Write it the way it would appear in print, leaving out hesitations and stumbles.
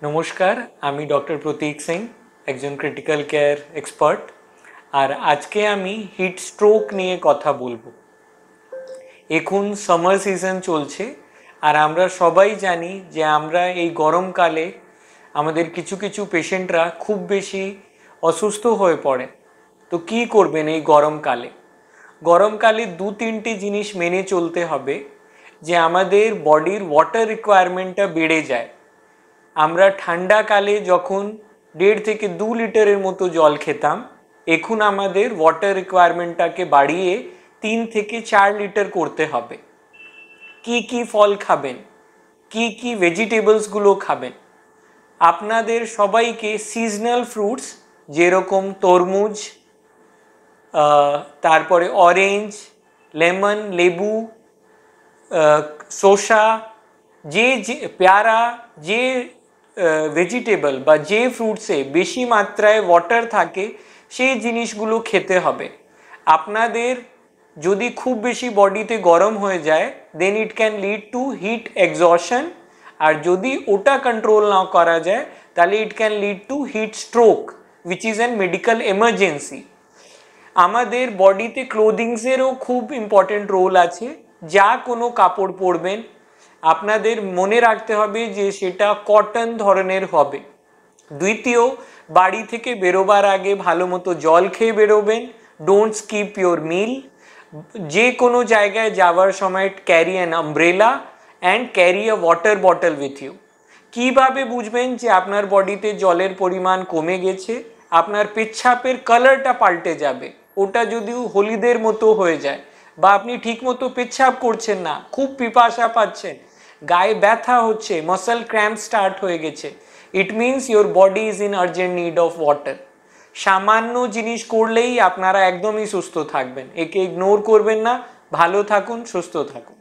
নমস্কার, আমি ডক্টর প্রতীক সিং, একজন ক্রিটিক্যাল কেয়ার এক্সপার্ট। আর আজকে আমি হিট স্ট্রোক নিয়ে কথা বলবো। এখন সামার সিজন চলছে, আর আমরা সবাই জানি যে আমরা এই গরমকালে আমাদের কিছু কিছু পেশেন্টরা খুব বেশি অসুস্থ হয়ে পড়ে। তো কি করবেন এই গরমকালে? গরমকালে দু তিনটি জিনিস মেনে চলতে হবে যে আমাদের বডির ওয়াটার রিকোয়ারমেন্টটা বেড়ে যায়। আমরা ঠান্ডাকালে যখন 1.5 থেকে 2 লিটারের মতো জল খেতাম, এখন আমাদের ওয়াটার রিকোয়ারমেন্টটাকে বাড়িয়ে 3 থেকে 4 লিটার করতে হবে। কি কি ফল খাবেন, কি কি ভেজিটেবলসগুলো খাবেন? আপনাদের সবাইকে সিজনাল ফ্রুটস যেরকম তরমুজ, তারপরে অরেঞ্জ, লেমন, লেবু, শসা, যে পেয়ারা, যে ভেজিটেবল বা যে ফ্রুটসে বেশি মাত্রায় ওয়াটার থাকে সেই জিনিসগুলো খেতে হবে। আপনাদের যদি খুব বেশি বডিতে গরম হয়ে যায়, then it can lead to heat exhaustion. আর যদি ওটা কন্ট্রোল না করা যায়, তাহলে it can lead to heat stroke, which is an medical emergency. আমাদের বডিতে ক্লোদিংসেরও খুব ইম্পর্টেন্ট রোল আছে। যা কোনো কাপড় পরবেন, আপনাদের মনে রাখতে হবে যে সেটা কটন ধরনের হবে। দ্বিতীয়, বাড়ি থেকে বেরোবার আগে ভালো মতো জল খেয়ে বেরোবেন। Don't skip your meal. যে কোনো জায়গায় যাওয়ার সময় carry an umbrella and carry a water bottle with you. কীভাবে বুঝবেন যে আপনার বডিতে জলের পরিমাণ কমে গেছে? আপনার পেচ্ছাপের কালারটা পাল্টে যাবে। ওটা যদিও হলুদের মতো হয়ে যায়, বা আপনি ঠিকমতো পেচ্ছাপ করছেন না, খুব পিপাসা পাচ্ছেন, গায়ে ব্যথা হচ্ছে, মাসল ক্র্যাম্প স্টার্ট হয়ে গেছে, it means your body is in urgent need of water. সামান্য জিনিস করলেই আপনারা একদমই সুস্থ থাকবেন। একে ইগনোর করবেন না। ভালো থাকুন, সুস্থ থাকুন।